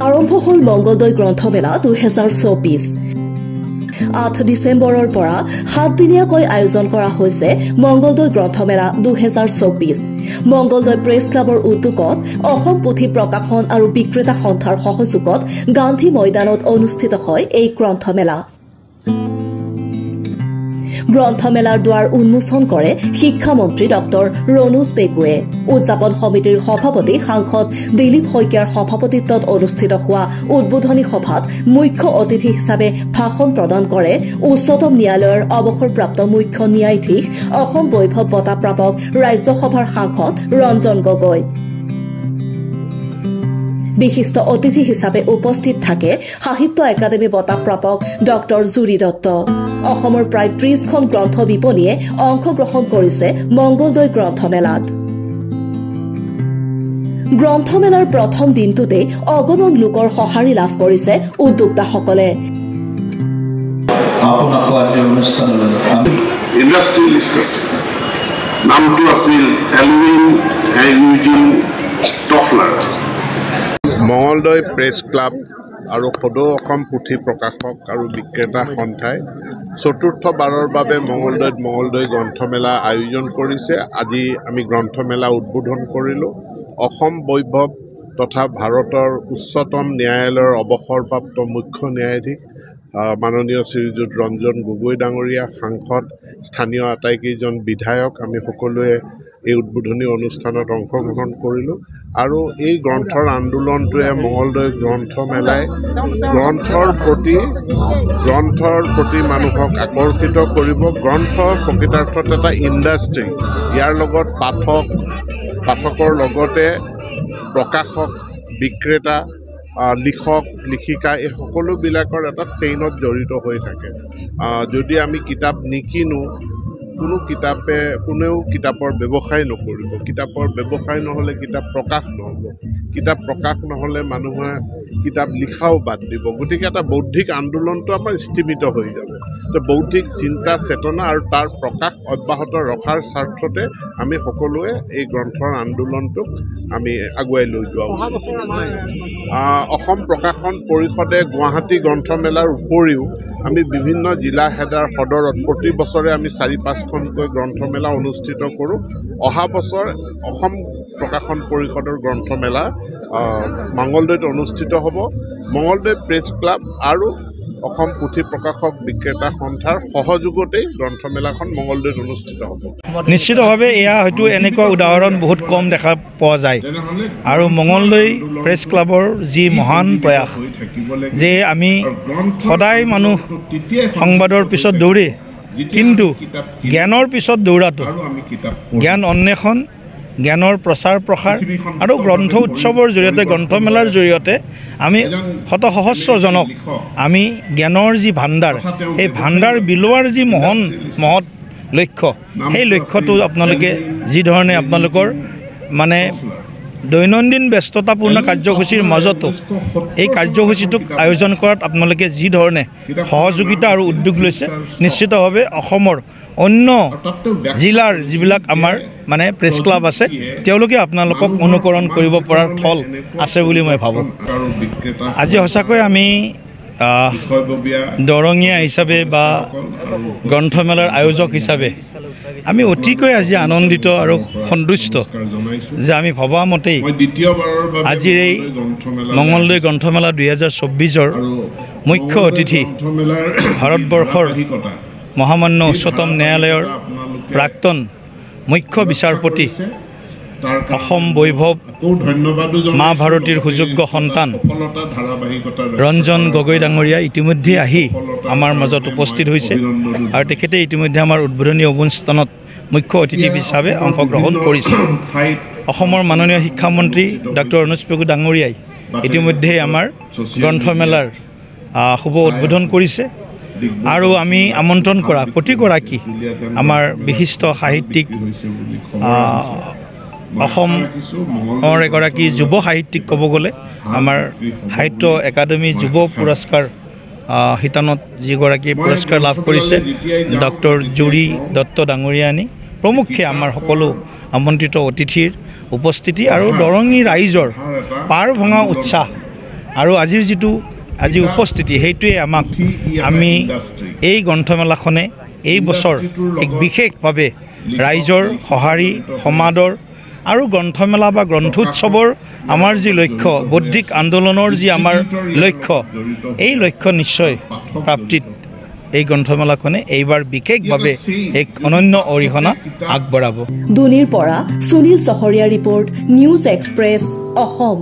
আৰম্ভ হল মংগলদৈ গ্ৰন্থমেলা 2024 8 ডিসেম্বৰৰ পৰা 7 দিনীয়াকৈ আয়োজন কৰা হৈছে মংগলদৈ গ্ৰন্থমেলা 2024 মংগলদৈ প্ৰেছ ক্লাবৰ উদ্যোগত অসম পুথি প্ৰকাশন আৰু বিক্ৰেতা সন্থাৰ সহযোগত গান্ধী ময়দানত অনুষ্ঠিত হয় এই গ্ৰন্থমেলা গ্ৰন্থমেলাৰ দুৱাৰ উন্মোচন কৰে শিক্ষামন্ত্ৰী ডক্টৰ ৰণোজ পেগুৱে উদযাপন সমিতিৰ সভাপতি সাংসদ দিলীপ শইকীয়াৰ সভাপতিত্বত অনুষ্ঠিত হোৱা উদ্বোধনী সভাত মুখ্য অতিথি হিচাপে ভাষণ প্ৰদান কৰে উচ্চতম ন্যায়ালয়ৰ অৱসৰপ্ৰাপ্ত মুখ্য ন্যায়াধীশ অসম বৈভৱ বঁটা প্ৰাপক ৰাজ্যসভাৰ সাংসদ ৰঞ্জন গগৈ বিশিষ্ট অতিথি হিচাপে উপস্থিত থাকে সাহিত্য একাডেমী বঁটা প্ৰাপক ডক্টৰ জুৰি দত্ত অসমৰ প্ৰায় 30খন গ্ৰন্থ বিপণীয়ে অংশগ্ৰহণ কৰিছে মংগলদৈ গ্ৰন্থমেলাত গ্ৰন্থমেলাৰ প্ৰথম দিনটোতে অগণন লোকৰ সঁহাৰি লাভ কৰিছে উদ্যোক্তাসকলে নামটো আছিল Alvin Eugene Toffler Mangaldai press club আৰু সদৌ অসম পুথি প্ৰকাশক আৰু বিক্ৰেতা সন্থাই চতুৰ্থবাৰৰ বাবে মঙলদৈ গ্ৰন্থমেলা আয়োজন কৰিছে আজি আমি গ্ৰন্থমেলা উদ্বোধন কৰিলোঁ অসম বৈভৱ তথা ভাৰতৰ উচ্চতম ন্যায়ালয়ৰ অৱসৰপ্ৰাপ্ত মুখ্য ন্যায়াধীশ মাননীয় শ্ৰীযুত ৰঞ্জন গগৈ ডাঙৰীয়া সাংসদ স্থানীয় আটাইকেইজন বিধায়ক আমি সকলোৱে এই উদ্বোধনী অনুষ্ঠানত অংশগ্ৰহণ কৰিলোঁ আৰু এই গ্ৰন্থৰ আন্দোলনটোৱে মঙলদৈ গ্ৰন্থমেলাই গ্ৰন্থৰ প্ৰতি মানুহক আকৰ্ষিত কৰিব গ্ৰন্থ প্ৰকৃতাৰ্থত এটা ইণ্ডাষ্ট্ৰী ইয়াৰ লগত পাঠকৰ লগতে প্ৰকাশক বিক্ৰেতা লিখক লিখিকা এই সকলোবিলাকৰ এটা চেইনত জড়িত হৈ থাকে যদি আমি কিতাপ নিকিনো কোনেও কিতাপৰ ব্যৱসায় নকৰিব কিতাপৰ ব্যৱসায় নহ'লে কিতাপ প্ৰকাশ নহ'ব কিতাপ প্ৰকাশ নহ'লে মানুহে কিতাপ লিখাও বাদ দিব গতিকে এটা বৌদ্ধিক আন্দোলনটো আমাৰ স্থিমিত হৈ যাব তো বৌদ্ধিক চিন্তা চেতনা আৰু তাৰ প্ৰকাশ অব্যাহত ৰখাৰ স্বাৰ্থতে আমি সকলোৱে এই গ্ৰন্থৰ আন্দোলনটোক আমি আগুৱাই লৈ যোৱা উচিত অসম প্ৰকাশন পৰিষদে গুৱাহাটী গ্ৰন্থমেলাৰ উপৰিও আমি বিভিন্ন জিলা সদৰত প্ৰতি বছৰে আমি 4-5খনকৈ গ্ৰন্থমেলা অনুষ্ঠিত কৰোঁ অহা বছৰ অসম প্ৰকাশন পৰিষদৰ গ্ৰন্থমেলা মঙলদৈত অনুষ্ঠিত হ'ব মঙলদৈ প্ৰেছ ক্লাব আৰু অসম পুথি প্ৰকাশক বিক্ৰেতা সন্থাৰ সহযোগতেই গ্ৰন্থমেলাখন মঙলদৈত অনুষ্ঠিত হ'ব নিশ্চিতভাৱে এয়া হয়তো এনেকুৱা উদাহৰণ বহুত কম দেখা পোৱা যায় আৰু মঙলদৈ প্ৰেছ ক্লাবৰ যি মহান প্ৰয়াস যে আমি সদায় মানুহ সংবাদৰ পিছত দৌৰে কিন্তু জ্ঞানৰ পিছত দৌৰাটো জ্ঞান অন্বেষণ জ্ঞানৰ প্ৰচাৰ প্ৰসাৰ আৰু গ্ৰন্থ উৎসৱৰ জৰিয়তে গ্ৰন্থমেলাৰ জৰিয়তে আমি শত সহস্ৰজনক আমি জ্ঞানৰ যি ভাণ্ডাৰ সেই ভাণ্ডাৰ বিলোৱাৰ যি মহৎ লক্ষ্য সেই লক্ষ্যটো আপোনালোকে যি ধৰণে আপোনালোকৰ মানে দৈনন্দিন ব্যস্ততাপূৰ্ণ কাৰ্যসূচীৰ মাজতো এই কাৰ্যসূচীটোক আয়োজন কৰাত আপোনালোকে যি ধৰণে সহযোগিতা আৰু উদ্যোগ লৈছে নিশ্চিতভাৱে অসমৰ অন্য জিলাৰ যিবিলাক আমাৰ মানে প্ৰেছ ক্লাব আছে তেওঁলোকে আপোনালোকক অনুকৰণ কৰিব পৰাৰ থল আছে বুলি মই ভাবোঁ আজি সঁচাকৈ আমি দৰঙীয়া হিচাপে বা গ্ৰন্থমেলাৰ আয়োজক হিচাপে আমি অতিকৈ আজি আনন্দিত আৰু সন্তুষ্ট যে আমি ভবা মতেই আজিৰ এই মঙলদৈ গ্ৰন্থমেলা 2024ৰ মুখ্য অতিথি ভাৰতবৰ্ষৰ মহামান্য উচ্চতম ন্যায়ালয়ৰ প্ৰাক্তন মুখ্য বিচাৰপতি অসম বৈভৱ মা ভাৰতীৰ সুযোগ্য সন্তান ৰঞ্জন গগৈ ডাঙৰীয়া ইতিমধ্যে আহি আমাৰ মাজত উপস্থিত হৈছে আৰু তেখেতে ইতিমধ্যে আমাৰ উদ্বোধনী অনুষ্ঠানত মুখ্য অতিথি হিচাপে অংশগ্ৰহণ কৰিছে অসমৰ মাননীয় শিক্ষামন্ত্ৰী ডক্টৰ ৰণোজ পেগু ডাঙৰীয়াই ইতিমধ্যে আমাৰ গ্ৰন্থমেলাৰ শুভ উদ্বোধন কৰিছে আৰু আমি আমন্ত্ৰণ কৰা প্ৰতিগৰাকী আমাৰ বিশিষ্ট সাহিত্যিক অসমৰ এগৰাকী যুৱ সাহিত্যিক ক'ব গ'লে আমাৰ সাহিত্য একাডেমী যুৱ পুৰস্কাৰ শিতানত যিগৰাকী পুৰস্কাৰ লাভ কৰিছে ডক্টৰ জুৰি দত্ত ডাঙৰীয়ানী প্ৰমুখ্যে আমাৰ সকলো আমন্ত্ৰিত অতিথিৰ উপস্থিতি আৰু দৰঙী ৰাইজৰ পাৰ ভঙা উৎসাহ আৰু আজিৰ যিটো আজি উপস্থিতি সেইটোৱে আমি এই গ্ৰন্থমেলাখনে এই বছৰ এক বিশেষভাৱে ৰাইজৰ সঁহাৰি সমাদৰ আৰু গ্ৰন্থমেলা বা গ্ৰন্থোৎসৱৰ আমাৰ যি লক্ষ্য বৌদ্ধিক আন্দোলনৰ যি আমাৰ লক্ষ্য এই লক্ষ্য নিশ্চয় প্ৰাপ্তিত এই গ্ৰন্থমেলাখনে এইবাৰ বিশেষভাৱে এক অনন্য অৰিহণা আগবঢ়াব। দুনিৰ পৰা সুনীল চহৰীয়া ৰিপৰ্ট, নিউজ এক্সপ্ৰেছ, অসম।